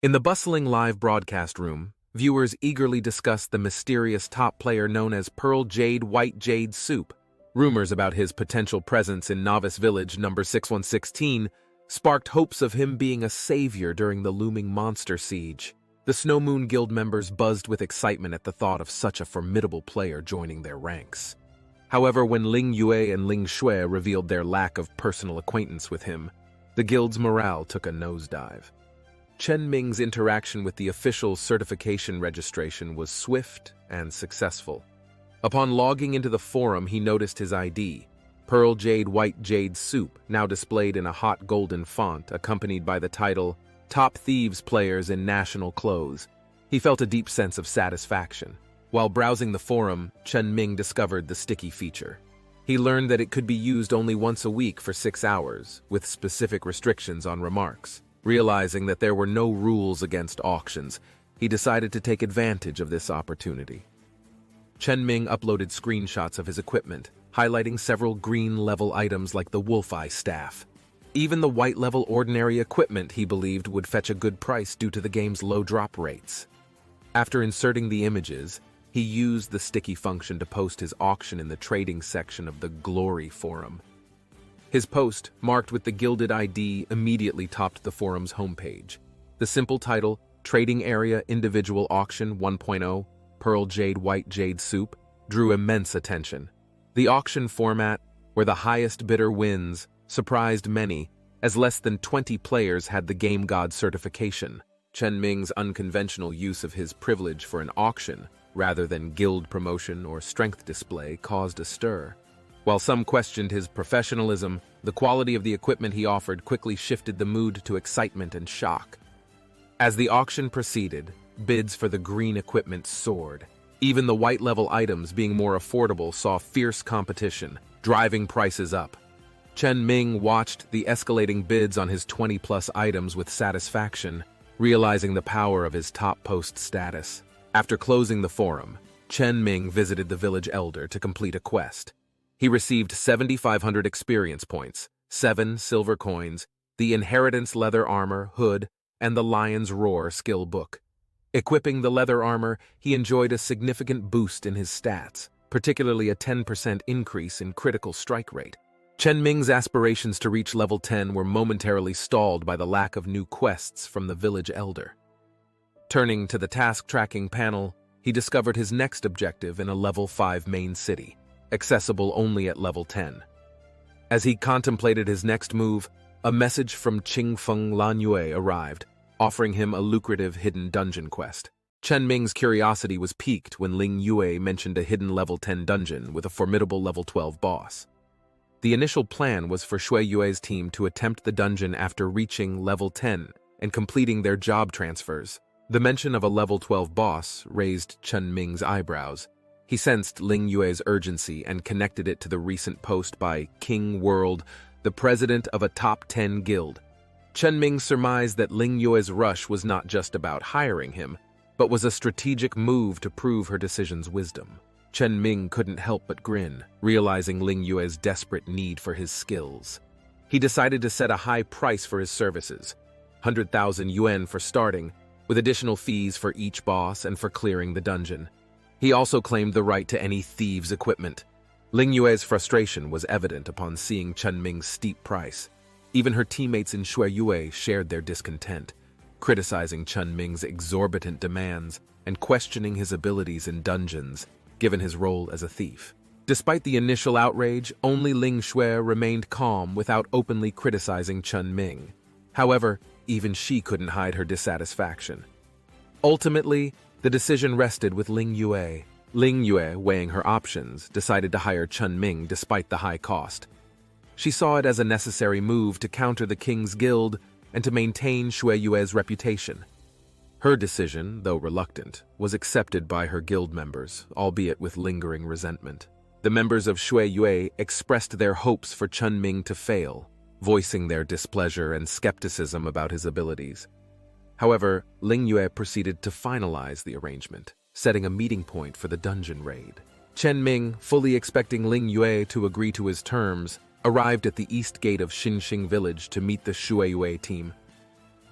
In the bustling live broadcast room, viewers eagerly discussed the mysterious top player known as Pearl Jade White Jade Soup. Rumors about his potential presence in Novice Village number 6116 sparked hopes of him being a savior during the looming monster siege. The Snow Moon Guild members buzzed with excitement at the thought of such a formidable player joining their ranks. However, when Ling Yue and Ling Shui revealed their lack of personal acquaintance with him, the guild's morale took a nosedive. Chen Ming's interaction with the official certification registration was swift and successful. Upon logging into the forum, he noticed his ID, Pearl Jade White Jade Soup, now displayed in a hot golden font, accompanied by the title, Top Thieves Players in National Clothes. He felt a deep sense of satisfaction. While browsing the forum, Chen Ming discovered the sticky feature. He learned that it could be used only once a week for 6 hours, with specific restrictions on remarks. Realizing that there were no rules against auctions, he decided to take advantage of this opportunity. Chen Ming uploaded screenshots of his equipment, highlighting several green-level items like the Wolf Eye staff. Even the white-level ordinary equipment he believed would fetch a good price due to the game's low drop rates. After inserting the images, he used the sticky function to post his auction in the trading section of the Glory forum. His post, marked with the gilded ID, immediately topped the forum's homepage. The simple title, Trading Area Individual Auction 1.0, Pearl Jade White Jade Soup, drew immense attention. The auction format, where the highest bidder wins, surprised many, as less than 20 players had the Game God certification. Chen Ming's unconventional use of his privilege for an auction, rather than guild promotion or strength display, caused a stir. While some questioned his professionalism, the quality of the equipment he offered quickly shifted the mood to excitement and shock. As the auction proceeded, bids for the green equipment soared. Even the white-level items, being more affordable, saw fierce competition, driving prices up. Chen Ming watched the escalating bids on his 20-plus items with satisfaction, realizing the power of his top post status. After closing the forum, Chen Ming visited the village elder to complete a quest. He received 7,500 experience points, 7 silver coins, the Inheritance leather armor, hood, and the Lion's Roar skill book. Equipping the leather armor, he enjoyed a significant boost in his stats, particularly a 10% increase in critical strike rate. Chen Ming's aspirations to reach level 10 were momentarily stalled by the lack of new quests from the village elder. Turning to the task tracking panel, he discovered his next objective in a level 5 main city, accessible only at level 10. As he contemplated his next move, a message from Qingfeng Lanyue arrived, offering him a lucrative hidden dungeon quest. Chen Ming's curiosity was piqued when Ling Yue mentioned a hidden level 10 dungeon with a formidable level 12 boss. The initial plan was for Shui Yue's team to attempt the dungeon after reaching level 10 and completing their job transfers. The mention of a level 12 boss raised Chen Ming's eyebrows. He sensed Ling Yue's urgency and connected it to the recent post by King World, the president of a top 10 guild. Chen Ming surmised that Ling Yue's rush was not just about hiring him, but was a strategic move to prove her decision's wisdom. Chen Ming couldn't help but grin, realizing Ling Yue's desperate need for his skills. He decided to set a high price for his services, 100,000 yuan for starting, with additional fees for each boss and for clearing the dungeon. He also claimed the right to any thieves' equipment. Ling Yue's frustration was evident upon seeing Chen Ming's steep price. Even her teammates in Shui Yue shared their discontent, criticizing Chen Ming's exorbitant demands and questioning his abilities in dungeons, given his role as a thief. Despite the initial outrage, only Ling Shui remained calm without openly criticizing Chen Ming. However, even she couldn't hide her dissatisfaction. Ultimately, the decision rested with Ling Yue. Ling Yue, weighing her options, decided to hire Chen Ming despite the high cost. She saw it as a necessary move to counter the King's Guild and to maintain Shui Yue's reputation. Her decision, though reluctant, was accepted by her guild members, albeit with lingering resentment. The members of Shui Yue expressed their hopes for Chen Ming to fail, voicing their displeasure and skepticism about his abilities. However, Ling Yue proceeded to finalize the arrangement, setting a meeting point for the dungeon raid. Chen Ming, fully expecting Ling Yue to agree to his terms, arrived at the east gate of Xinxing village to meet the Shui Yue team.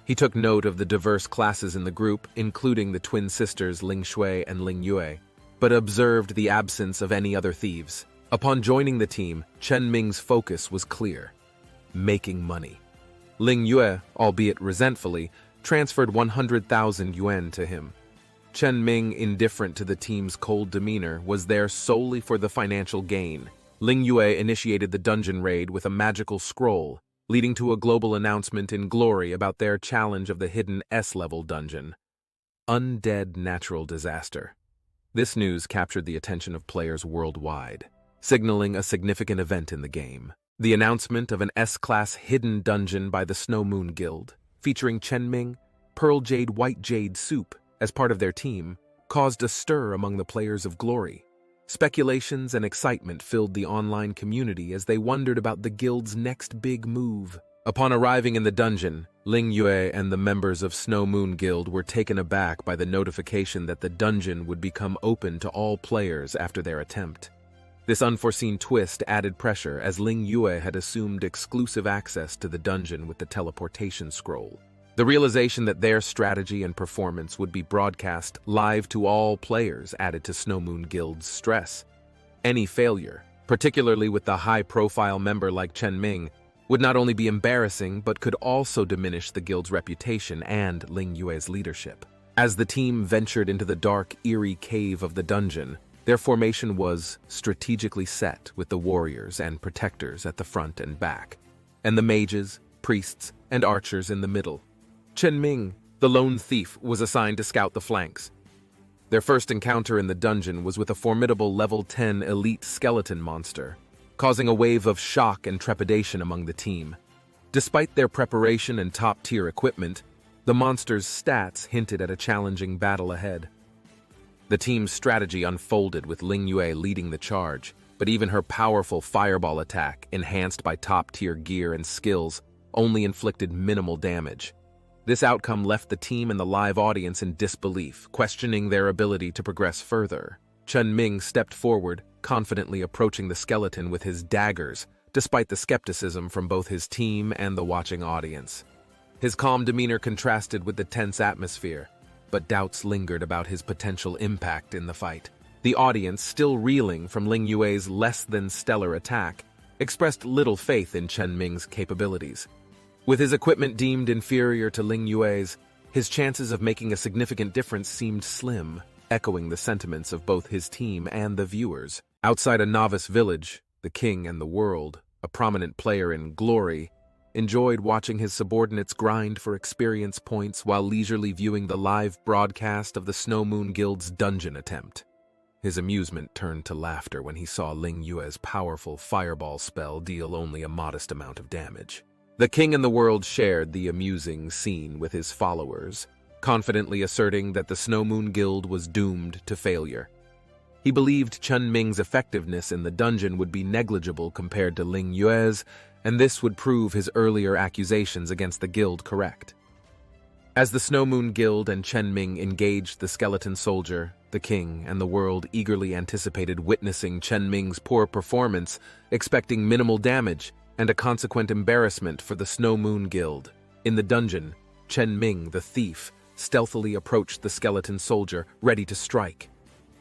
He took note of the diverse classes in the group, including the twin sisters Ling Shui and Ling Yue, but observed the absence of any other thieves. Upon joining the team, Chen Ming's focus was clear: making money. Ling Yue, albeit resentfully, transferred 100,000 yuan to him. Chen Ming, indifferent to the team's cold demeanor, was there solely for the financial gain. Ling Yue initiated the dungeon raid with a magical scroll, leading to a global announcement in glory about their challenge of the hidden S-level dungeon. Undead natural disaster. This news captured the attention of players worldwide, signaling a significant event in the game. The announcement of an S-class hidden dungeon by the Snow Moon Guild, featuring Chen Ming, Pearl Jade, White Jade Soup as part of their team, caused a stir among the players of Glory. Speculations and excitement filled the online community as they wondered about the guild's next big move. Upon arriving in the dungeon, Ling Yue and the members of Snow Moon Guild were taken aback by the notification that the dungeon would become open to all players after their attempt. This unforeseen twist added pressure as Ling Yue had assumed exclusive access to the dungeon with the teleportation scroll. The realization that their strategy and performance would be broadcast live to all players added to Snow Moon Guild's stress. Any failure, particularly with the high-profile member like Chen Ming, would not only be embarrassing but could also diminish the guild's reputation and Ling Yue's leadership. As the team ventured into the dark, eerie cave of the dungeon, their formation was strategically set with the warriors and protectors at the front and back, and the mages, priests, and archers in the middle. Chen Ming, the lone thief, was assigned to scout the flanks. Their first encounter in the dungeon was with a formidable level 10 elite skeleton monster, causing a wave of shock and trepidation among the team. Despite their preparation and top-tier equipment, the monster's stats hinted at a challenging battle ahead. The team's strategy unfolded with Ling Yue leading the charge, but even her powerful fireball attack, enhanced by top-tier gear and skills, only inflicted minimal damage. This outcome left the team and the live audience in disbelief, questioning their ability to progress further. Chen Ming stepped forward, confidently approaching the skeleton with his daggers, despite the skepticism from both his team and the watching audience. His calm demeanor contrasted with the tense atmosphere, but doubts lingered about his potential impact in the fight. The audience, still reeling from Ling Yue's less-than-stellar attack, expressed little faith in Chen Ming's capabilities. With his equipment deemed inferior to Ling Yue's, his chances of making a significant difference seemed slim, echoing the sentiments of both his team and the viewers. Outside a novice village, the king and the world, a prominent player in Glory, enjoyed watching his subordinates grind for experience points while leisurely viewing the live broadcast of the Snow Moon Guild's dungeon attempt. His amusement turned to laughter when he saw Ling Yue's powerful fireball spell deal only a modest amount of damage. The king and the world shared the amusing scene with his followers, confidently asserting that the Snow Moon Guild was doomed to failure. He believed Chen Ming's effectiveness in the dungeon would be negligible compared to Ling Yue's, and this would prove his earlier accusations against the guild correct. As the Snow Moon Guild and Chen Ming engaged the skeleton soldier, the king and the world eagerly anticipated witnessing Chen Ming's poor performance, expecting minimal damage and a consequent embarrassment for the Snow Moon Guild. In the dungeon, Chen Ming, the thief, stealthily approached the skeleton soldier, ready to strike.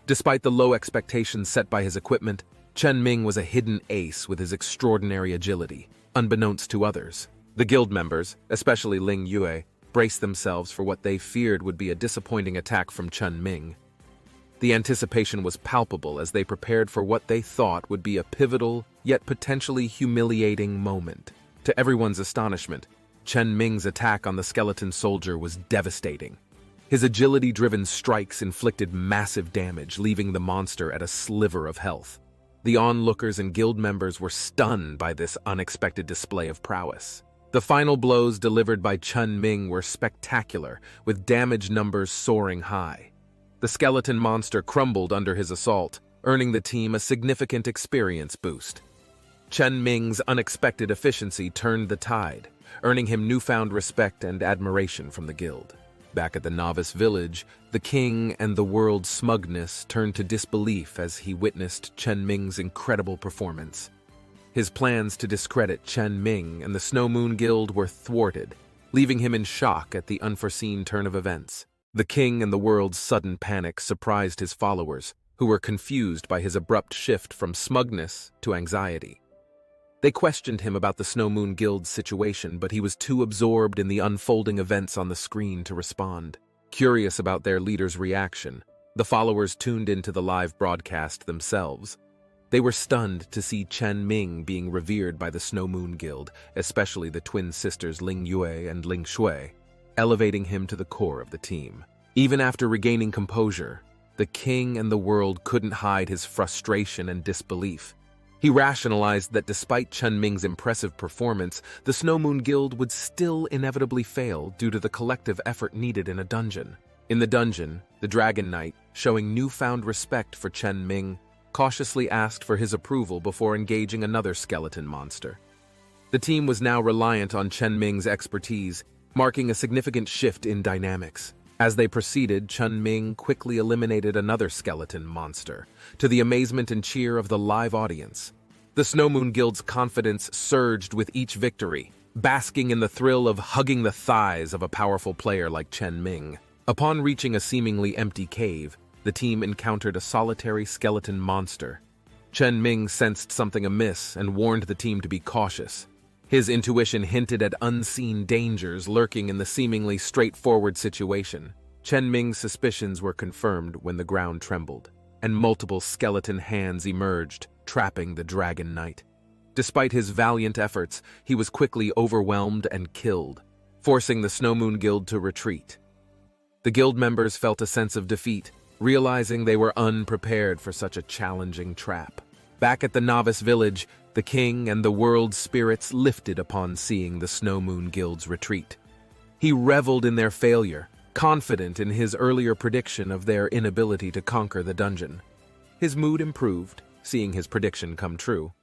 Despite the low expectations set by his equipment, Chen Ming was a hidden ace with his extraordinary agility, unbeknownst to others. The guild members, especially Ling Yue, braced themselves for what they feared would be a disappointing attack from Chen Ming. The anticipation was palpable as they prepared for what they thought would be a pivotal, yet potentially humiliating moment. To everyone's astonishment, Chen Ming's attack on the skeleton soldier was devastating. His agility-driven strikes inflicted massive damage, leaving the monster at a sliver of health. The onlookers and guild members were stunned by this unexpected display of prowess. The final blows delivered by Chen Ming were spectacular, with damage numbers soaring high. The skeleton monster crumbled under his assault, earning the team a significant experience boost. Chen Ming's unexpected efficiency turned the tide, earning him newfound respect and admiration from the guild. Back at the novice village, the king and the world's smugness turned to disbelief as he witnessed Chen Ming's incredible performance. His plans to discredit Chen Ming and the Snow Moon Guild were thwarted, leaving him in shock at the unforeseen turn of events. The king and the world's sudden panic surprised his followers, who were confused by his abrupt shift from smugness to anxiety. They questioned him about the Snow Moon Guild's situation, but he was too absorbed in the unfolding events on the screen to respond. Curious about their leader's reaction, the followers tuned into the live broadcast themselves. They were stunned to see Chen Ming being revered by the Snow Moon Guild, especially the twin sisters Ling Yue and Ling Shui, elevating him to the core of the team. Even after regaining composure, the king and the world couldn't hide his frustration and disbelief. He rationalized that despite Chen Ming's impressive performance, the Snow Moon Guild would still inevitably fail due to the collective effort needed in a dungeon. In the dungeon, the Dragon Knight, showing newfound respect for Chen Ming, cautiously asked for his approval before engaging another skeleton monster. The team was now reliant on Chen Ming's expertise, marking a significant shift in dynamics. As they proceeded, Chen Ming quickly eliminated another skeleton monster, to the amazement and cheer of the live audience. The Snow Moon Guild's confidence surged with each victory, basking in the thrill of hugging the thighs of a powerful player like Chen Ming. Upon reaching a seemingly empty cave, the team encountered a solitary skeleton monster. Chen Ming sensed something amiss and warned the team to be cautious. His intuition hinted at unseen dangers lurking in the seemingly straightforward situation. Chen Ming's suspicions were confirmed when the ground trembled, and multiple skeleton hands emerged, trapping the Dragon Knight. Despite his valiant efforts, he was quickly overwhelmed and killed, forcing the Snow Moon Guild to retreat. The guild members felt a sense of defeat, realizing they were unprepared for such a challenging trap. Back at the novice village, the king and the world's spirits lifted upon seeing the Snow Moon Guild's retreat. He reveled in their failure, confident in his earlier prediction of their inability to conquer the dungeon. His mood improved, seeing his prediction come true.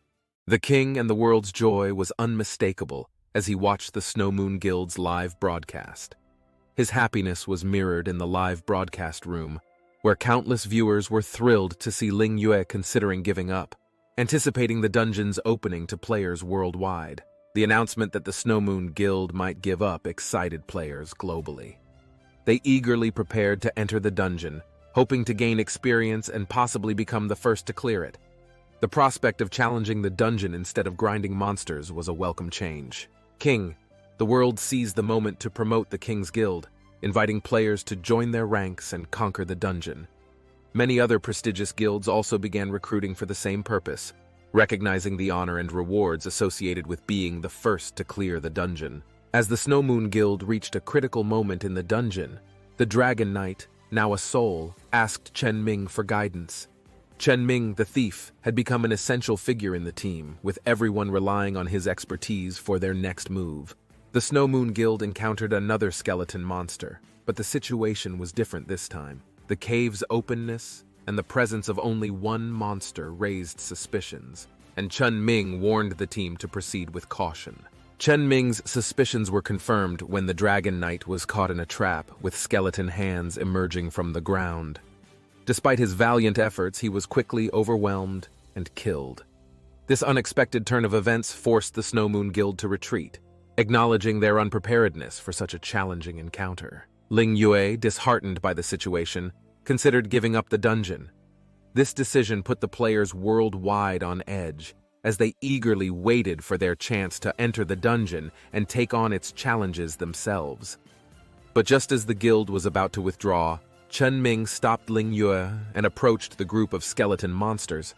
The king and the world's joy was unmistakable as he watched the Snow Moon Guild's live broadcast. His happiness was mirrored in the live broadcast room, where countless viewers were thrilled to see Ling Yue considering giving up, anticipating the dungeon's opening to players worldwide. The announcement that the Snow Moon Guild might give up excited players globally. They eagerly prepared to enter the dungeon, hoping to gain experience and possibly become the first to clear it. The prospect of challenging the dungeon instead of grinding monsters was a welcome change. King, the world seized the moment to promote the King's Guild, inviting players to join their ranks and conquer the dungeon. Many other prestigious guilds also began recruiting for the same purpose, recognizing the honor and rewards associated with being the first to clear the dungeon. As the Snow Moon Guild reached a critical moment in the dungeon, the Dragon Knight, now a soul, asked Chen Ming for guidance. Chen Ming, the thief, had become an essential figure in the team, with everyone relying on his expertise for their next move. The Snow Moon Guild encountered another skeleton monster, but the situation was different this time. The cave's openness and the presence of only one monster raised suspicions, and Chen Ming warned the team to proceed with caution. Chen Ming's suspicions were confirmed when the Dragon Knight was caught in a trap with skeleton hands emerging from the ground. Despite his valiant efforts, he was quickly overwhelmed and killed. This unexpected turn of events forced the Snow Moon Guild to retreat, acknowledging their unpreparedness for such a challenging encounter. Ling Yue, disheartened by the situation, considered giving up the dungeon. This decision put the players worldwide on edge, as they eagerly waited for their chance to enter the dungeon and take on its challenges themselves. But just as the guild was about to withdraw, Chen Ming stopped Ling Yue and approached the group of skeleton monsters.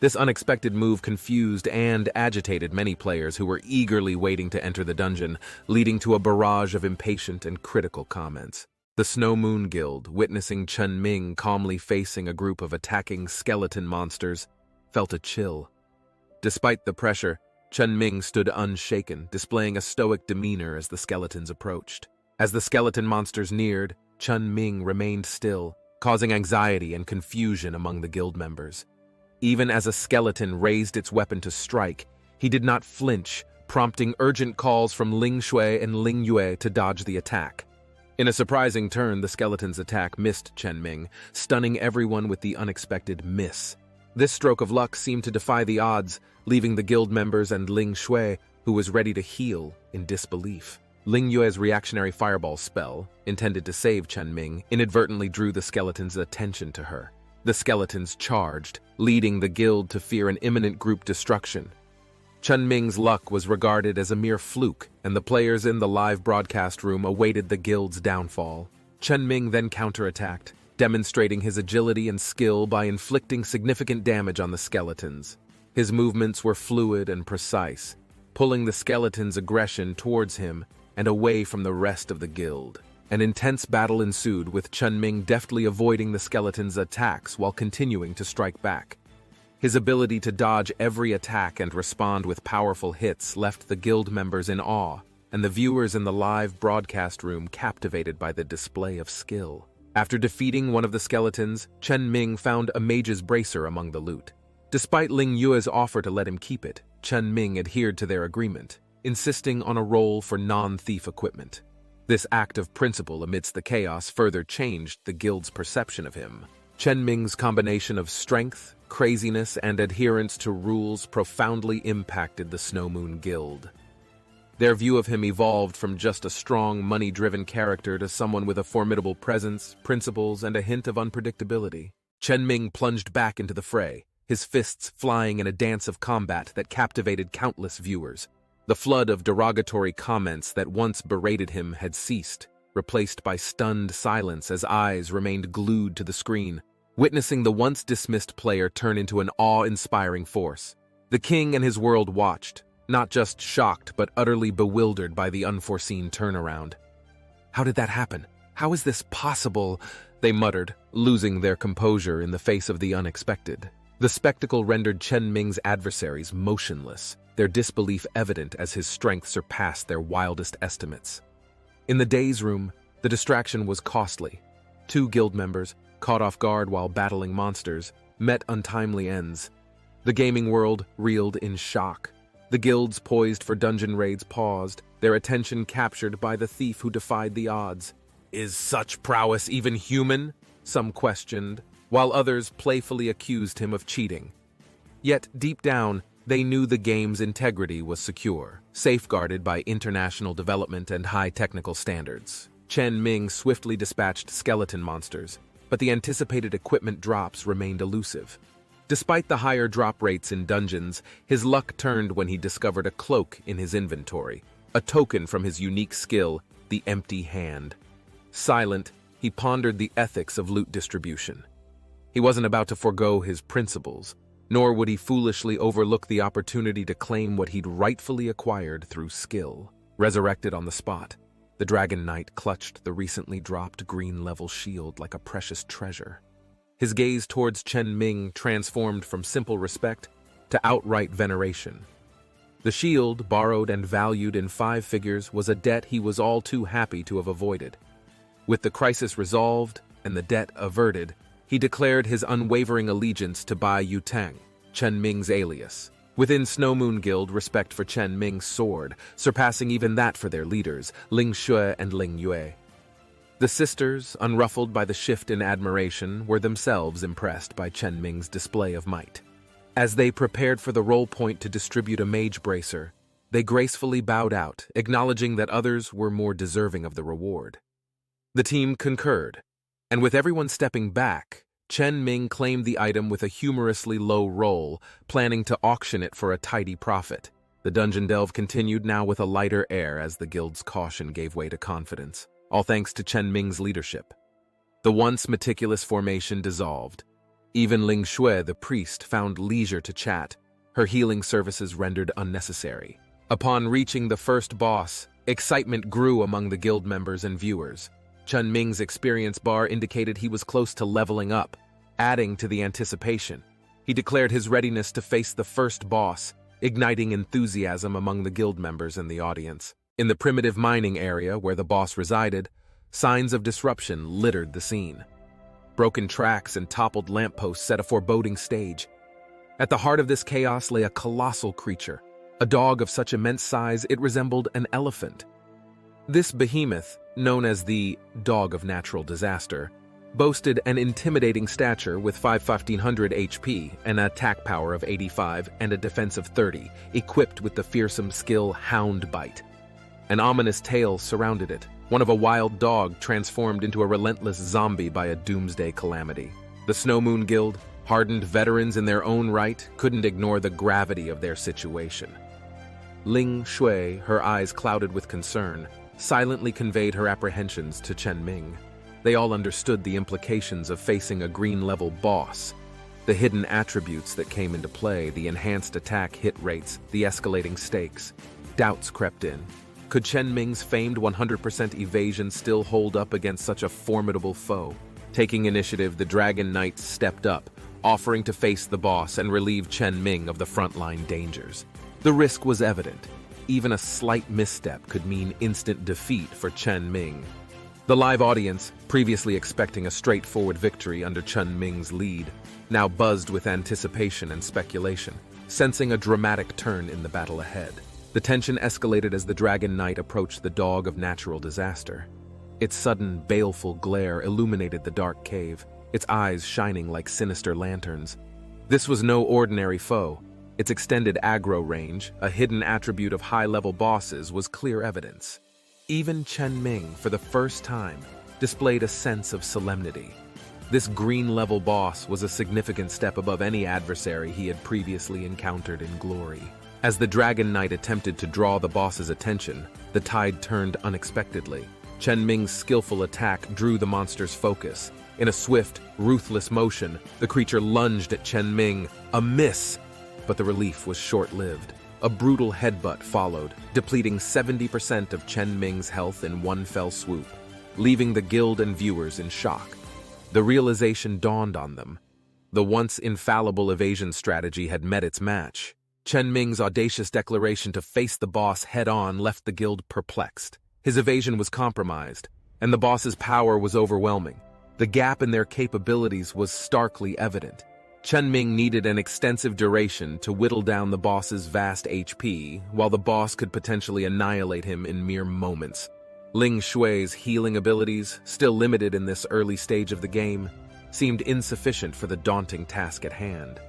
This unexpected move confused and agitated many players who were eagerly waiting to enter the dungeon, leading to a barrage of impatient and critical comments. The Snow Moon Guild, witnessing Chen Ming calmly facing a group of attacking skeleton monsters, felt a chill. Despite the pressure, Chen Ming stood unshaken, displaying a stoic demeanor as the skeletons approached. As the skeleton monsters neared, Chen Ming remained still, causing anxiety and confusion among the guild members. Even as a skeleton raised its weapon to strike, he did not flinch, prompting urgent calls from Ling Shui and Ling Yue to dodge the attack. In a surprising turn, the skeleton's attack missed Chen Ming, stunning everyone with the unexpected miss. This stroke of luck seemed to defy the odds, leaving the guild members and Ling Shui, who was ready to heal, in disbelief. Ling Yue's reactionary fireball spell, intended to save Chen Ming, inadvertently drew the skeleton's attention to her. The skeletons charged, leading the guild to fear an imminent group destruction. Chen Ming's luck was regarded as a mere fluke, and the players in the live broadcast room awaited the guild's downfall. Chen Ming then counterattacked, demonstrating his agility and skill by inflicting significant damage on the skeletons. His movements were fluid and precise, pulling the skeleton's aggression towards him and away from the rest of the guild. An intense battle ensued, with Chen Ming deftly avoiding the skeleton's attacks while continuing to strike back. His ability to dodge every attack and respond with powerful hits left the guild members in awe, and the viewers in the live broadcast room captivated by the display of skill. After defeating one of the skeletons, Chen Ming found a mage's bracer among the loot. Despite Ling Yue's offer to let him keep it, Chen Ming adhered to their agreement, insisting on a role for non-thief equipment. This act of principle amidst the chaos further changed the guild's perception of him. Chen Ming's combination of strength, craziness, and adherence to rules profoundly impacted the Snow Moon Guild. Their view of him evolved from just a strong, money-driven character to someone with a formidable presence, principles, and a hint of unpredictability. Chen Ming plunged back into the fray, his fists flying in a dance of combat that captivated countless viewers. The flood of derogatory comments that once berated him had ceased, replaced by stunned silence as eyes remained glued to the screen, witnessing the once dismissed player turn into an awe-inspiring force. The king and his world watched, not just shocked but utterly bewildered by the unforeseen turnaround. "How did that happen? How is this possible?" they muttered, losing their composure in the face of the unexpected. The spectacle rendered Chen Ming's adversaries motionless, their disbelief evident as his strength surpassed their wildest estimates. In the daze room, the distraction was costly. Two guild members, caught off guard while battling monsters, met untimely ends. The gaming world reeled in shock. The guilds poised for dungeon raids paused, their attention captured by the thief who defied the odds. "Is such prowess even human?" some questioned, while others playfully accused him of cheating. Yet, deep down, they knew the game's integrity was secure, safeguarded by international development and high technical standards. Chen Ming swiftly dispatched skeleton monsters, but the anticipated equipment drops remained elusive. Despite the higher drop rates in dungeons, his luck turned when he discovered a cloak in his inventory, a token from his unique skill, the Empty Hand. Silent, he pondered the ethics of loot distribution. He wasn't about to forego his principles, nor would he foolishly overlook the opportunity to claim what he'd rightfully acquired through skill. Resurrected on the spot, the Dragon Knight clutched the recently dropped green-level shield like a precious treasure. His gaze towards Chen Ming transformed from simple respect to outright veneration. The shield, borrowed and valued in 5 figures, was a debt he was all too happy to have avoided. With the crisis resolved and the debt averted, he declared his unwavering allegiance to Bai Yutang, Chen Ming's alias. Within Snow Moon Guild, respect for Chen Ming soared, surpassing even that for their leaders, Ling Xue and Ling Yue. The sisters, unruffled by the shift in admiration, were themselves impressed by Chen Ming's display of might. As they prepared for the roll point to distribute a mage bracer, they gracefully bowed out, acknowledging that others were more deserving of the reward. The team concurred, and with everyone stepping back, Chen Ming claimed the item with a humorously low roll, planning to auction it for a tidy profit. The dungeon delve continued, now with a lighter air as the guild's caution gave way to confidence, all thanks to Chen Ming's leadership. The once meticulous formation dissolved. Even Ling Xue, the priest, found leisure to chat, her healing services rendered unnecessary. Upon reaching the first boss, excitement grew among the guild members and viewers. Chen Ming's experience bar indicated he was close to leveling up, adding to the anticipation. He declared his readiness to face the first boss, igniting enthusiasm among the guild members and the audience. In the primitive mining area where the boss resided, signs of disruption littered the scene. Broken tracks and toppled lampposts set a foreboding stage. At the heart of this chaos lay a colossal creature, a dog of such immense size it resembled an elephant. This behemoth, known as the Dog of Natural Disaster, boasted an intimidating stature with 1500 HP, an attack power of 85, and a defense of 30, equipped with the fearsome skill Hound Bite. An ominous tale surrounded it, one of a wild dog transformed into a relentless zombie by a doomsday calamity. The Snow Moon Guild, hardened veterans in their own right, couldn't ignore the gravity of their situation. Ling Shui, her eyes clouded with concern, silently conveyed her apprehensions to Chen Ming. They all understood the implications of facing a green-level boss. The hidden attributes that came into play, the enhanced attack hit rates, the escalating stakes. Doubts crept in. Could Chen Ming's famed 100% evasion still hold up against such a formidable foe? Taking initiative, the Dragon Knights stepped up, offering to face the boss and relieve Chen Ming of the frontline dangers. The risk was evident. Even a slight misstep could mean instant defeat for Chen Ming. The live audience, previously expecting a straightforward victory under Chen Ming's lead, now buzzed with anticipation and speculation, sensing a dramatic turn in the battle ahead. The tension escalated as the Dragon Knight approached the Dog of Natural Disaster. Its sudden, baleful glare illuminated the dark cave, its eyes shining like sinister lanterns. This was no ordinary foe. Its extended aggro range, a hidden attribute of high-level bosses, was clear evidence. Even Chen Ming, for the first time, displayed a sense of solemnity. This green-level boss was a significant step above any adversary he had previously encountered in glory. As the Dragon Knight attempted to draw the boss's attention, the tide turned unexpectedly. Chen Ming's skillful attack drew the monster's focus. In a swift, ruthless motion, the creature lunged at Chen Ming. A miss! But the relief was short-lived. A brutal headbutt followed, depleting 70% of Chen Ming's health in one fell swoop, leaving the guild and viewers in shock. The realization dawned on them. The once infallible evasion strategy had met its match. Chen Ming's audacious declaration to face the boss head-on left the guild perplexed. His evasion was compromised, and the boss's power was overwhelming. The gap in their capabilities was starkly evident. Chen Ming needed an extensive duration to whittle down the boss's vast HP, while the boss could potentially annihilate him in mere moments. Ling Shui's healing abilities, still limited in this early stage of the game, seemed insufficient for the daunting task at hand.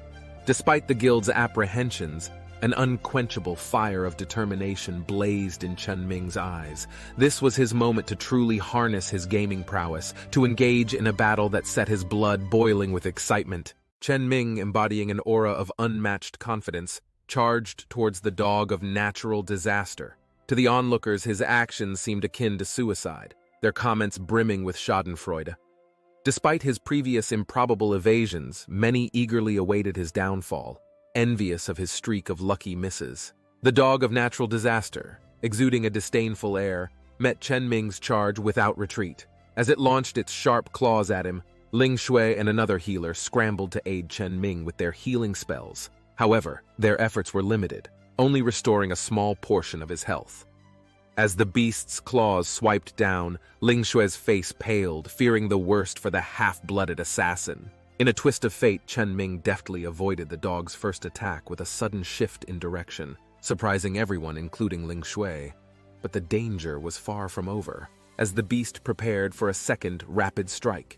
Despite the guild's apprehensions, an unquenchable fire of determination blazed in Chen Ming's eyes. This was his moment to truly harness his gaming prowess, to engage in a battle that set his blood boiling with excitement. Chen Ming, embodying an aura of unmatched confidence, charged towards the Dog of Natural Disaster. To the onlookers, his actions seemed akin to suicide, their comments brimming with schadenfreude. Despite his previous improbable evasions, many eagerly awaited his downfall, envious of his streak of lucky misses. The Dog of Natural Disaster, exuding a disdainful air, met Chen Ming's charge without retreat. As it launched its sharp claws at him, Ling Shui and another healer scrambled to aid Chen Ming with their healing spells. However, their efforts were limited, only restoring a small portion of his health. As the beast's claws swiped down, Ling Shui's face paled, fearing the worst for the half-blooded assassin. In a twist of fate, Chen Ming deftly avoided the dog's first attack with a sudden shift in direction, surprising everyone, including Ling Shui. But the danger was far from over, as the beast prepared for a second rapid strike.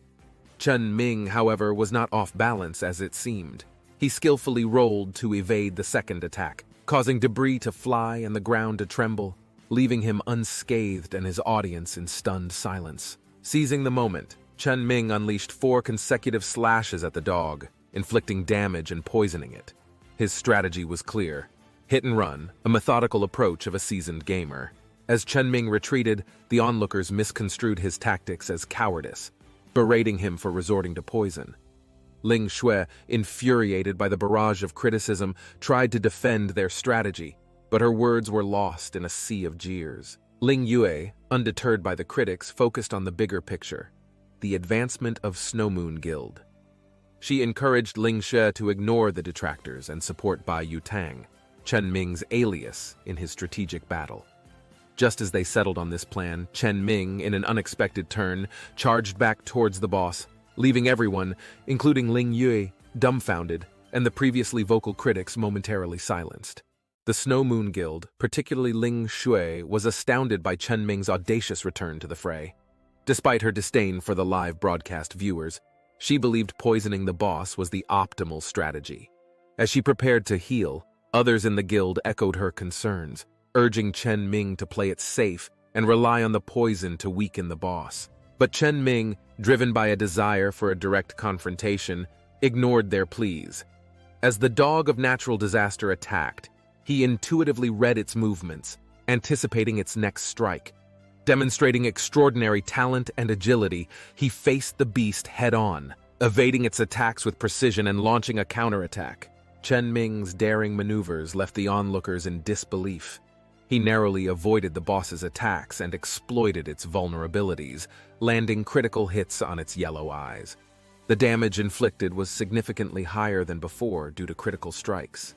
Chen Ming, however, was not off balance as it seemed. He skillfully rolled to evade the second attack, causing debris to fly and the ground to tremble, leaving him unscathed and his audience in stunned silence. Seizing the moment, Chen Ming unleashed 4 consecutive slashes at the dog, inflicting damage and poisoning it. His strategy was clear. Hit and run, a methodical approach of a seasoned gamer. As Chen Ming retreated, the onlookers misconstrued his tactics as cowardice, berating him for resorting to poison. Ling Shui, infuriated by the barrage of criticism, tried to defend their strategy, but her words were lost in a sea of jeers. Ling Yue, undeterred by the critics, focused on the bigger picture, the advancement of Snow Moon Guild. She encouraged Ling Shui to ignore the detractors and support Bai Yutang, Chen Ming's alias, in his strategic battle. Just as they settled on this plan, Chen Ming, in an unexpected turn, charged back towards the boss, leaving everyone, including Ling Yue, dumbfounded, and the previously vocal critics momentarily silenced. The Snow Moon Guild, particularly Ling Shui, was astounded by Chen Ming's audacious return to the fray. Despite her disdain for the live broadcast viewers, she believed poisoning the boss was the optimal strategy. As she prepared to heal, others in the guild echoed her concerns. urging Chen Ming to play it safe and rely on the poison to weaken the boss. But Chen Ming, driven by a desire for a direct confrontation, ignored their pleas. As the dog of natural disaster attacked, he intuitively read its movements, anticipating its next strike. Demonstrating extraordinary talent and agility, he faced the beast head-on, evading its attacks with precision and launching a counterattack. Chen Ming's daring maneuvers left the onlookers in disbelief. He narrowly avoided the boss's attacks and exploited its vulnerabilities, landing critical hits on its yellow eyes. The damage inflicted was significantly higher than before due to critical strikes.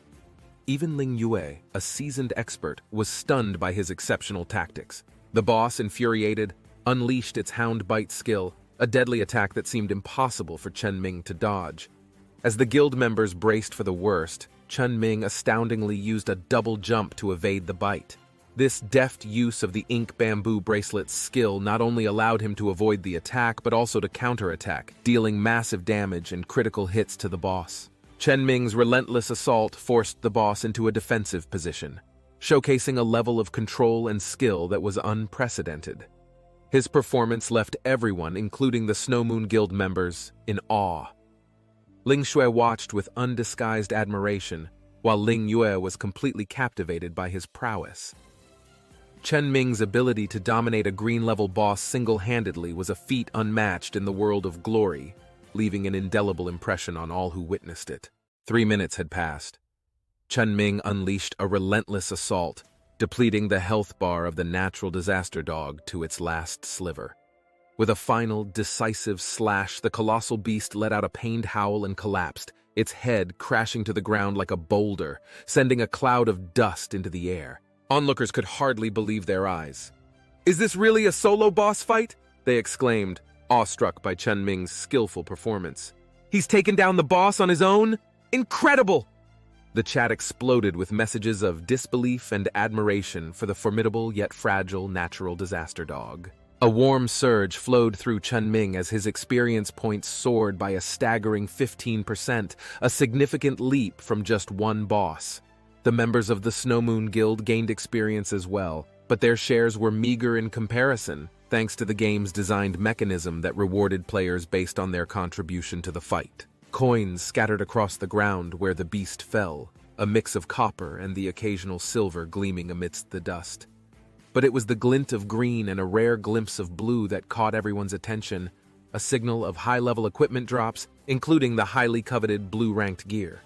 Even Ling Yue, a seasoned expert, was stunned by his exceptional tactics. The boss, infuriated, unleashed its hound bite skill, a deadly attack that seemed impossible for Chen Ming to dodge. As the guild members braced for the worst, Chen Ming astoundingly used a double jump to evade the bite. This deft use of the ink bamboo bracelet's skill not only allowed him to avoid the attack but also to counterattack, dealing massive damage and critical hits to the boss. Chen Ming's relentless assault forced the boss into a defensive position, showcasing a level of control and skill that was unprecedented. His performance left everyone, including the Snow Moon Guild members, in awe. Ling Shui watched with undisguised admiration, while Ling Yue was completely captivated by his prowess. Chen Ming's ability to dominate a green-level boss single-handedly was a feat unmatched in the world of glory, leaving an indelible impression on all who witnessed it. 3 minutes had passed. Chen Ming unleashed a relentless assault, depleting the health bar of the natural disaster dog to its last sliver. With a final, decisive slash, the colossal beast let out a pained howl and collapsed, its head crashing to the ground like a boulder, sending a cloud of dust into the air. Onlookers could hardly believe their eyes. "Is this really a solo boss fight?" they exclaimed, awestruck by Chen Ming's skillful performance. "He's taken down the boss on his own? Incredible!" The chat exploded with messages of disbelief and admiration for the formidable yet fragile natural disaster dog. A warm surge flowed through Chen Ming as his experience points soared by a staggering 15%, a significant leap from just one boss. The members of the Snow Moon Guild gained experience as well, but their shares were meager in comparison, thanks to the game's designed mechanism that rewarded players based on their contribution to the fight. Coins scattered across the ground where the beast fell, a mix of copper and the occasional silver gleaming amidst the dust. But it was the glint of green and a rare glimpse of blue that caught everyone's attention, a signal of high-level equipment drops, including the highly coveted blue-ranked gear.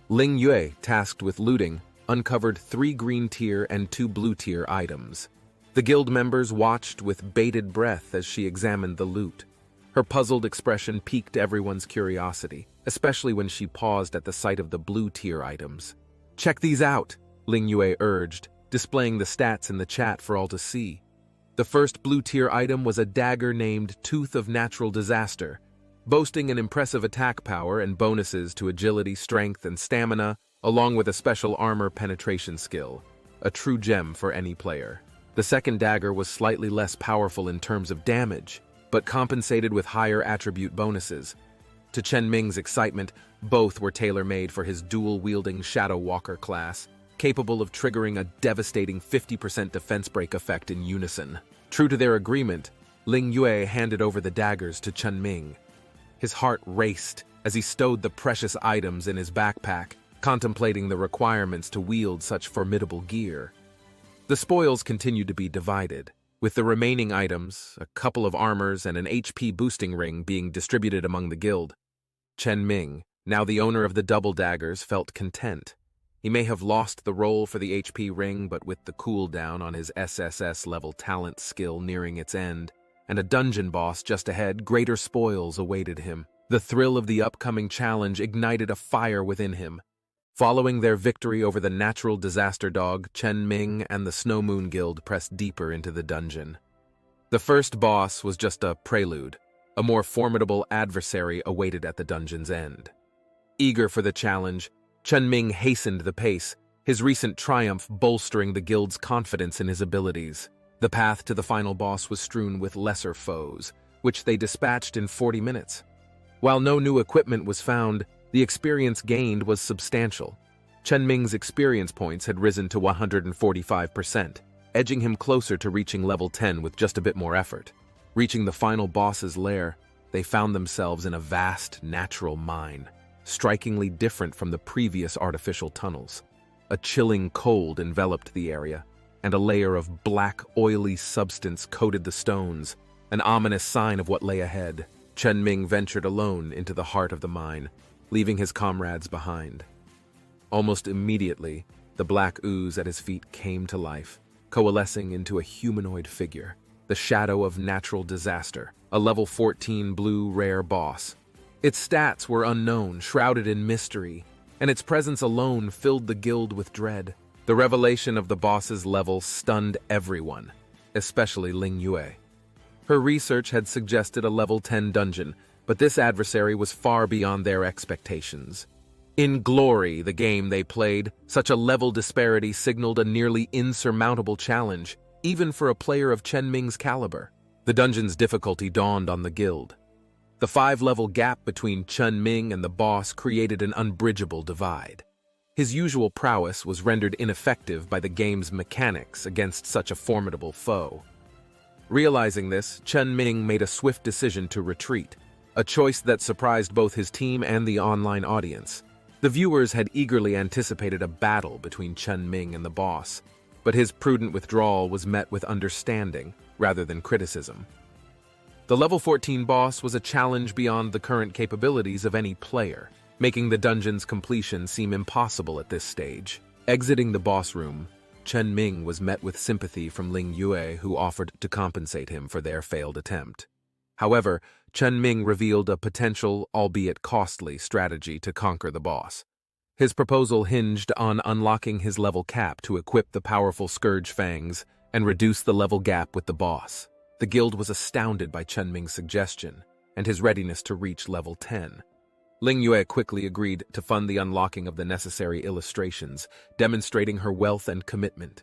Ling Yue, tasked with looting, uncovered 3 green-tier and 2 blue-tier items. The guild members watched with bated breath as she examined the loot. Her puzzled expression piqued everyone's curiosity, especially when she paused at the sight of the blue-tier items. "Check these out," Ling Yue urged, displaying the stats in the chat for all to see. The first blue-tier item was a dagger named Tooth of Natural Disaster, boasting an impressive attack power and bonuses to agility, strength, and stamina, along with a special armor penetration skill, a true gem for any player. The second dagger was slightly less powerful in terms of damage, but compensated with higher attribute bonuses. To Chen Ming's excitement, both were tailor-made for his dual-wielding Shadow Walker class, capable of triggering a devastating 50% defense break effect in unison. True to their agreement, Ling Yue handed over the daggers to Chen Ming. His heart raced as he stowed the precious items in his backpack, contemplating the requirements to wield such formidable gear. The spoils continued to be divided, with the remaining items, a couple of armors and an HP boosting ring, being distributed among the guild. Chen Ming, now the owner of the double daggers, felt content. He may have lost the role for the HP ring, but with the cooldown on his SSS level talent skill nearing its end, and a dungeon boss just ahead, greater spoils awaited him. The thrill of the upcoming challenge ignited a fire within him. Following their victory over the natural disaster dog, Chen Ming and the Snow Moon Guild pressed deeper into the dungeon. The first boss was just a prelude. A more formidable adversary awaited at the dungeon's end. Eager for the challenge, Chen Ming hastened the pace, his recent triumph bolstering the guild's confidence in his abilities. The path to the final boss was strewn with lesser foes, which they dispatched in 40 minutes. While no new equipment was found, the experience gained was substantial. Chen Ming's experience points had risen to 145%, edging him closer to reaching level 10 with just a bit more effort. Reaching the final boss's lair, they found themselves in a vast, natural mine, strikingly different from the previous artificial tunnels. A chilling cold enveloped the area, and a layer of black, oily substance coated the stones, an ominous sign of what lay ahead. Chen Ming ventured alone into the heart of the mine, leaving his comrades behind. Almost immediately, the black ooze at his feet came to life, coalescing into a humanoid figure, the shadow of natural disaster, a level 14 blue rare boss. Its stats were unknown, shrouded in mystery, and its presence alone filled the guild with dread. The revelation of the boss's level stunned everyone, especially Ling Yue. Her research had suggested a level 10 dungeon, but this adversary was far beyond their expectations. In Glory, the game they played, such a level disparity signaled a nearly insurmountable challenge, even for a player of Chen Ming's caliber. The dungeon's difficulty dawned on the guild. The 5-level gap between Chen Ming and the boss created an unbridgeable divide. His usual prowess was rendered ineffective by the game's mechanics against such a formidable foe. Realizing this, Chen Ming made a swift decision to retreat, a choice that surprised both his team and the online audience. The viewers had eagerly anticipated a battle between Chen Ming and the boss, but his prudent withdrawal was met with understanding rather than criticism. The level 14 boss was a challenge beyond the current capabilities of any player, making the dungeon's completion seem impossible at this stage. Exiting the boss room, Chen Ming was met with sympathy from Ling Yue, who offered to compensate him for their failed attempt. However, Chen Ming revealed a potential, albeit costly, strategy to conquer the boss. His proposal hinged on unlocking his level cap to equip the powerful Scourge Fangs and reduce the level gap with the boss. The guild was astounded by Chen Ming's suggestion and his readiness to reach level 10. Ling Yue quickly agreed to fund the unlocking of the necessary illustrations, demonstrating her wealth and commitment.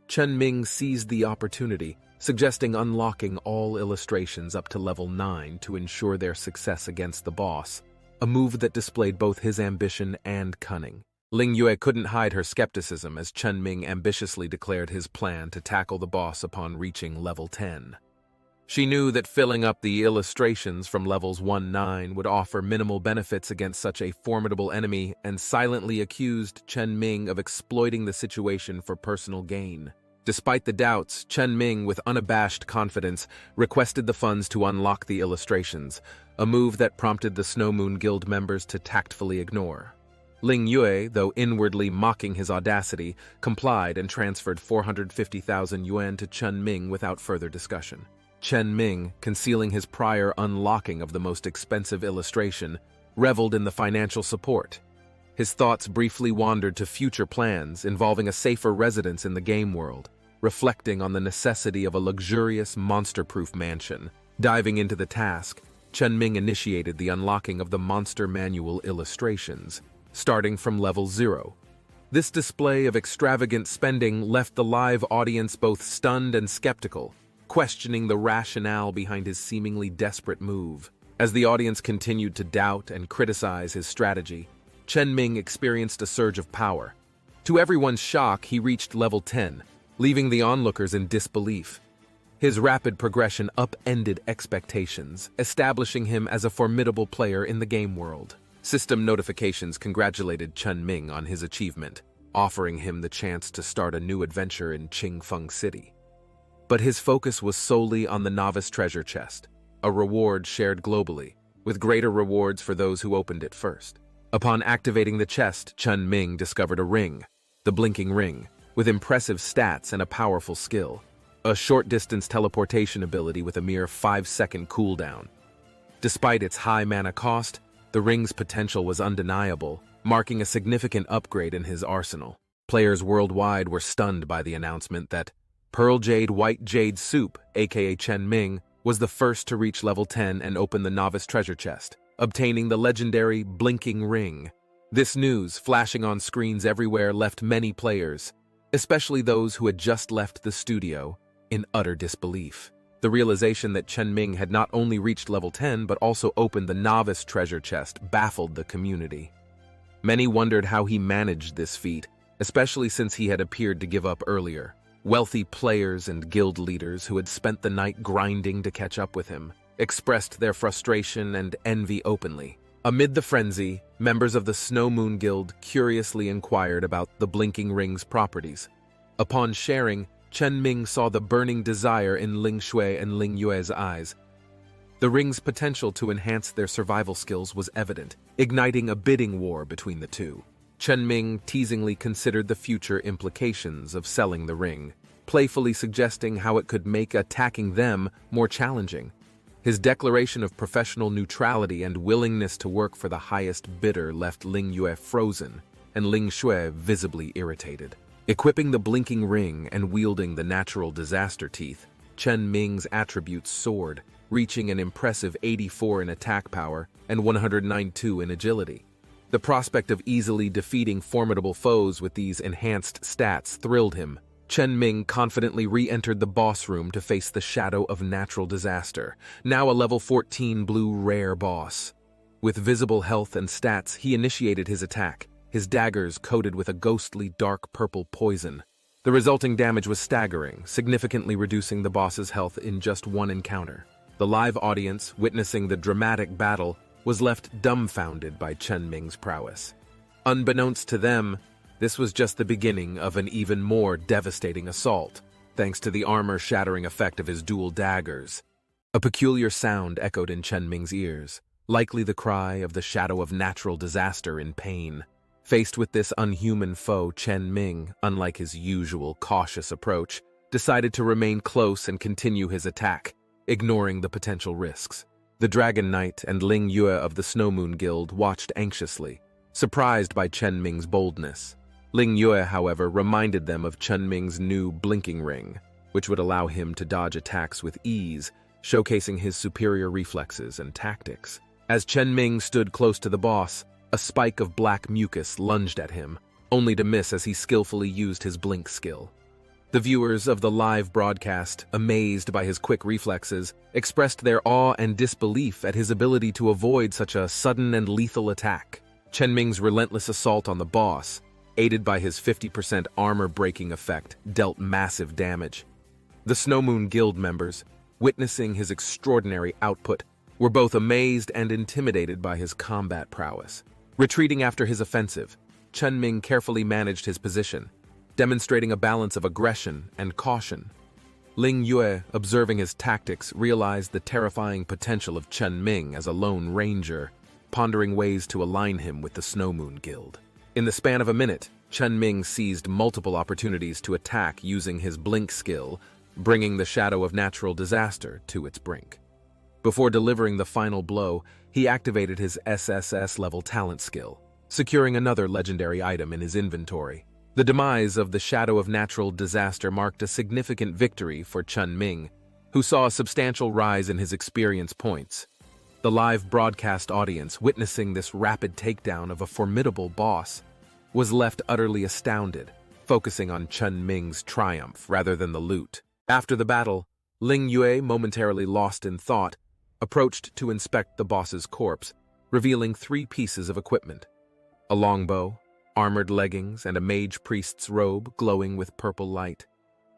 Chen Ming seized the opportunity, suggesting unlocking all illustrations up to level 9 to ensure their success against the boss, a move that displayed both his ambition and cunning. Ling Yue couldn't hide her skepticism as Chen Ming ambitiously declared his plan to tackle the boss upon reaching level 10. She knew that filling up the illustrations from levels 1-9 would offer minimal benefits against such a formidable enemy and silently accused Chen Ming of exploiting the situation for personal gain. Despite the doubts, Chen Ming, with unabashed confidence, requested the funds to unlock the illustrations, a move that prompted the Snow Moon Guild members to tactfully ignore. Ling Yue, though inwardly mocking his audacity, complied and transferred 450,000 yuan to Chen Ming without further discussion. Chen Ming, concealing his prior unlocking of the most expensive illustration, reveled in the financial support. His thoughts briefly wandered to future plans involving a safer residence in the game world, reflecting on the necessity of a luxurious, monster-proof mansion. Diving into the task, Chen Ming initiated the unlocking of the monster manual illustrations, starting from level 0. This display of extravagant spending left the live audience both stunned and skeptical, questioning the rationale behind his seemingly desperate move. As the audience continued to doubt and criticize his strategy, Chen Ming experienced a surge of power. To everyone's shock, he reached level 10, leaving the onlookers in disbelief. His rapid progression upended expectations, establishing him as a formidable player in the game world. System notifications congratulated Chen Ming on his achievement, offering him the chance to start a new adventure in Qingfeng City. But his focus was solely on the novice treasure chest, a reward shared globally, with greater rewards for those who opened it first. Upon activating the chest, Chen Ming discovered a ring, the Blinking Ring, with impressive stats and a powerful skill, a short-distance teleportation ability with a mere 5-second cooldown. Despite its high mana cost, the ring's potential was undeniable, marking a significant upgrade in his arsenal. Players worldwide were stunned by the announcement that Pearl Jade White Jade Soup, aka Chen Ming, was the first to reach level 10 and open the novice treasure chest, obtaining the legendary Blinking Ring. This news, flashing on screens everywhere, left many players, especially those who had just left the studio, in utter disbelief. The realization that Chen Ming had not only reached level 10 but also opened the novice treasure chest baffled the community. Many wondered how he managed this feat, especially since he had appeared to give up earlier. Wealthy players and guild leaders who had spent the night grinding to catch up with him expressed their frustration and envy openly. Amid the frenzy, members of the Snow Moon Guild curiously inquired about the blinking ring's properties. Upon sharing, Chen Ming saw the burning desire in Ling Shui and Ling Yue's eyes. The ring's potential to enhance their survival skills was evident, igniting a bidding war between the two. Chen Ming teasingly considered the future implications of selling the ring, playfully suggesting how it could make attacking them more challenging. His declaration of professional neutrality and willingness to work for the highest bidder left Ling Yue frozen and Ling Shui visibly irritated. Equipping the blinking ring and wielding the natural disaster teeth, Chen Ming's attributes soared, reaching an impressive 84 in attack power and 192 in agility. The prospect of easily defeating formidable foes with these enhanced stats thrilled him. Chen Ming confidently re-entered the boss room to face the shadow of natural disaster, now a level 14 blue rare boss. With visible health and stats, he initiated his attack, his daggers coated with a ghostly dark purple poison. The resulting damage was staggering, significantly reducing the boss's health in just one encounter. The live audience, witnessing the dramatic battle, was left dumbfounded by Chen Ming's prowess. Unbeknownst to them, this was just the beginning of an even more devastating assault, thanks to the armor-shattering effect of his dual daggers. A peculiar sound echoed in Chen Ming's ears, likely the cry of the shadow of natural disaster in pain. Faced with this unhuman foe, Chen Ming, unlike his usual cautious approach, decided to remain close and continue his attack, ignoring the potential risks. The Dragon Knight and Ling Yue of the Snow Moon Guild watched anxiously, surprised by Chen Ming's boldness. Ling Yue, however, reminded them of Chen Ming's new blinking ring, which would allow him to dodge attacks with ease, showcasing his superior reflexes and tactics. As Chen Ming stood close to the boss, a spike of black mucus lunged at him, only to miss as he skillfully used his blink skill. The viewers of the live broadcast, amazed by his quick reflexes, expressed their awe and disbelief at his ability to avoid such a sudden and lethal attack. Chen Ming's relentless assault on the boss, aided by his 50% armor-breaking effect, dealt massive damage. The Snow Moon Guild members, witnessing his extraordinary output, were both amazed and intimidated by his combat prowess. Retreating after his offensive, Chen Ming carefully managed his position, demonstrating a balance of aggression and caution. Ling Yue, observing his tactics, realized the terrifying potential of Chen Ming as a lone ranger, pondering ways to align him with the Snow Moon Guild. In the span of a minute, Chen Ming seized multiple opportunities to attack using his blink skill, bringing the shadow of natural disaster to its brink. Before delivering the final blow, he activated his SSS-level talent skill, securing another legendary item in his inventory. The demise of the shadow of natural disaster marked a significant victory for Chen Ming, who saw a substantial rise in his experience points. The live broadcast audience, witnessing this rapid takedown of a formidable boss, was left utterly astounded, focusing on Chen Ming's triumph rather than the loot. After the battle, Ling Yue, momentarily lost in thought, approached to inspect the boss's corpse, revealing 3 pieces of equipment: a longbow, armored leggings, and a mage priest's robe glowing with purple light.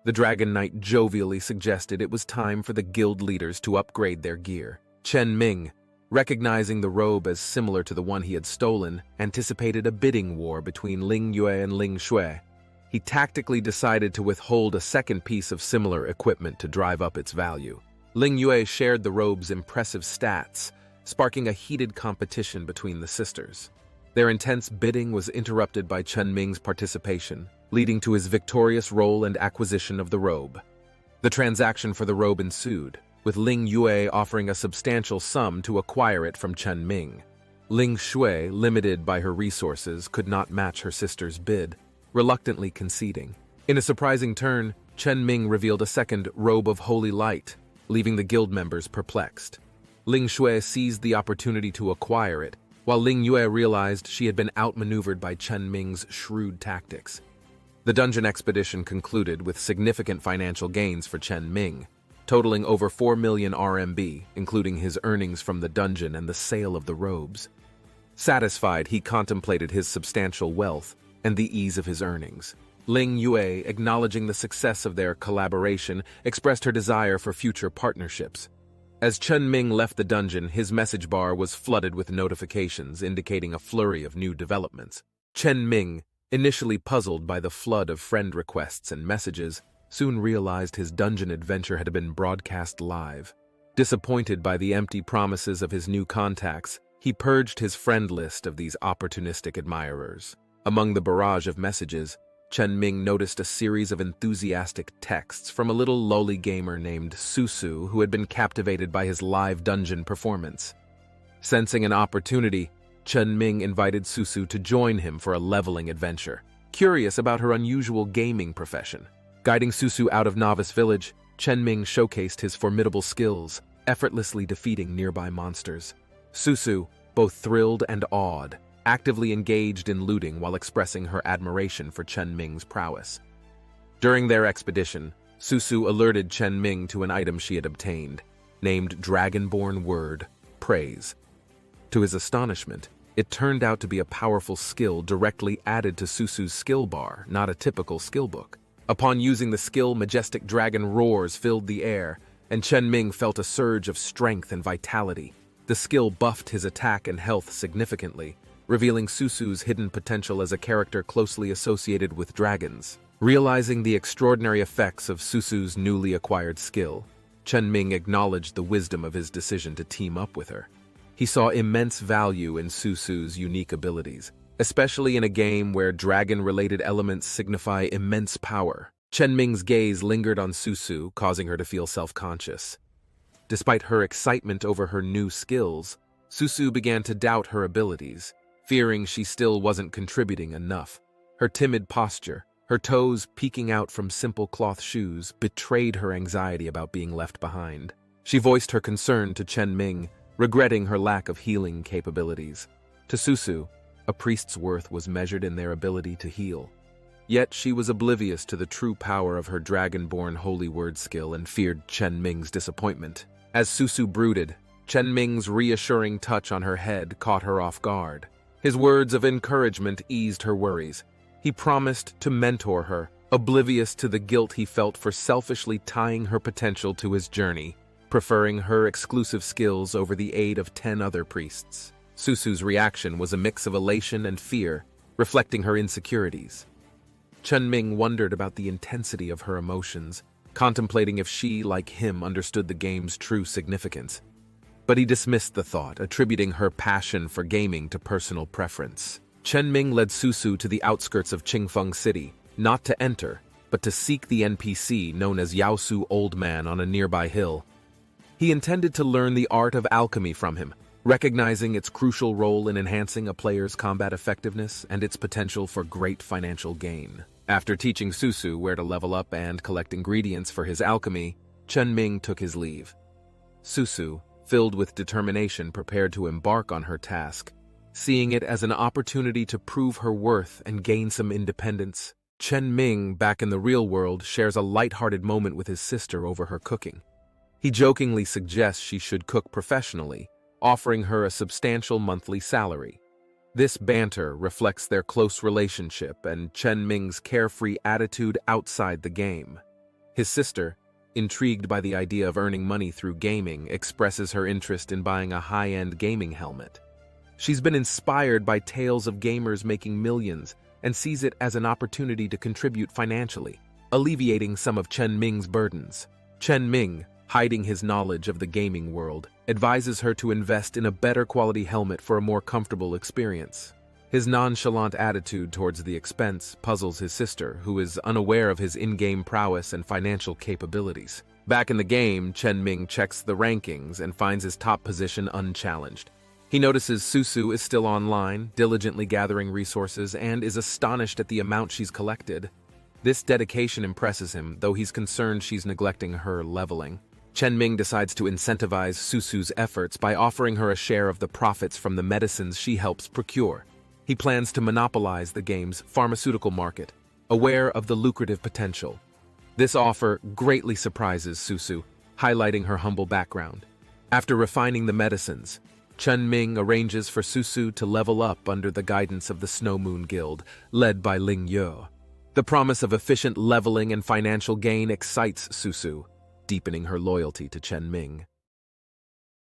The Dragon Knight jovially suggested it was time for the guild leaders to upgrade their gear. Chen Ming, recognizing the robe as similar to the one he had stolen, anticipated a bidding war between Ling Yue and Ling Shui. He tactically decided to withhold a second piece of similar equipment to drive up its value. Ling Yue shared the robe's impressive stats, sparking a heated competition between the sisters. Their intense bidding was interrupted by Chen Ming's participation, leading to his victorious role and acquisition of the robe. The transaction for the robe ensued, with Ling Yue offering a substantial sum to acquire it from Chen Ming. Ling Shui, limited by her resources, could not match her sister's bid, reluctantly conceding. In a surprising turn, Chen Ming revealed a second robe of holy light, leaving the guild members perplexed. Ling Shui seized the opportunity to acquire it, while Ling Yue realized she had been outmaneuvered by Chen Ming's shrewd tactics. The dungeon expedition concluded with significant financial gains for Chen Ming, totaling over 4 million RMB, including his earnings from the dungeon and the sale of the robes. Satisfied, he contemplated his substantial wealth and the ease of his earnings. Ling Yue, acknowledging the success of their collaboration, expressed her desire for future partnerships. As Chen Ming left the dungeon, his message bar was flooded with notifications indicating a flurry of new developments. Chen Ming, initially puzzled by the flood of friend requests and messages, soon realized his dungeon adventure had been broadcast live. Disappointed by the empty promises of his new contacts, he purged his friend list of these opportunistic admirers. Among the barrage of messages, Chen Ming noticed a series of enthusiastic texts from a little lowly gamer named Susu who had been captivated by his live dungeon performance. Sensing an opportunity, Chen Ming invited Susu to join him for a leveling adventure. Curious about her unusual gaming profession, guiding Susu out of Novice Village, Chen Ming showcased his formidable skills, effortlessly defeating nearby monsters. Susu, both thrilled and awed, actively engaged in looting while expressing her admiration for Chen Ming's prowess. During their expedition, Susu alerted Chen Ming to an item she had obtained, named Dragonborn Word, Praise. To his astonishment, it turned out to be a powerful skill directly added to Susu's skill bar, not a typical skill book. Upon using the skill, majestic dragon roars filled the air, and Chen Ming felt a surge of strength and vitality. The skill buffed his attack and health significantly, revealing Susu's hidden potential as a character closely associated with dragons. Realizing the extraordinary effects of Susu's newly acquired skill, Chen Ming acknowledged the wisdom of his decision to team up with her. He saw immense value in Susu's unique abilities, especially in a game where dragon-related elements signify immense power. Chen Ming's gaze lingered on Susu, causing her to feel self-conscious. Despite her excitement over her new skills, Susu began to doubt her abilities, fearing she still wasn't contributing enough. Her timid posture, her toes peeking out from simple cloth shoes, betrayed her anxiety about being left behind. She voiced her concern to Chen Ming, regretting her lack of healing capabilities. To Susu, a priest's worth was measured in their ability to heal. Yet she was oblivious to the true power of her dragonborn holy word skill and feared Chen Ming's disappointment. As Susu brooded, Chen Ming's reassuring touch on her head caught her off guard. His words of encouragement eased her worries. He promised to mentor her, oblivious to the guilt he felt for selfishly tying her potential to his journey, preferring her exclusive skills over the aid of 10 other priests. Susu's reaction was a mix of elation and fear, reflecting her insecurities. Chen Ming wondered about the intensity of her emotions, contemplating if she, like him, understood the game's true significance. But he dismissed the thought, attributing her passion for gaming to personal preference. Chen Ming led Susu to the outskirts of Qingfeng City, not to enter, but to seek the NPC known as Yaosu Old Man on a nearby hill. He intended to learn the art of alchemy from him, recognizing its crucial role in enhancing a player's combat effectiveness and its potential for great financial gain. After teaching Susu where to level up and collect ingredients for his alchemy, Chen Ming took his leave. Susu, filled with determination, prepared to embark on her task, seeing it as an opportunity to prove her worth and gain some independence. Chen Ming, back in the real world, shares a light-hearted moment with his sister over her cooking. He jokingly suggests she should cook professionally, offering her a substantial monthly salary. This banter reflects their close relationship and Chen Ming's carefree attitude outside the game. His sister, intrigued by the idea of earning money through gaming, expresses her interest in buying a high-end gaming helmet. She's been inspired by tales of gamers making millions and sees it as an opportunity to contribute financially, alleviating some of Chen Ming's burdens. Chen Ming, hiding his knowledge of the gaming world, advises her to invest in a better quality helmet for a more comfortable experience. His nonchalant attitude towards the expense puzzles his sister, who is unaware of his in-game prowess and financial capabilities. Back in the game, Chen Ming checks the rankings and finds his top position unchallenged. He notices Susu is still online, diligently gathering resources, and is astonished at the amount she's collected. This dedication impresses him, though he's concerned she's neglecting her leveling. Chen Ming decides to incentivize Susu's efforts by offering her a share of the profits from the medicines she helps procure. He plans to monopolize the game's pharmaceutical market, aware of the lucrative potential. This offer greatly surprises Susu, highlighting her humble background. After refining the medicines, Chun Ming arranges for Susu to level up under the guidance of the Snow Moon Guild, led by Ling Yue. The promise of efficient leveling and financial gain excites Susu, deepening her loyalty to Chen Ming.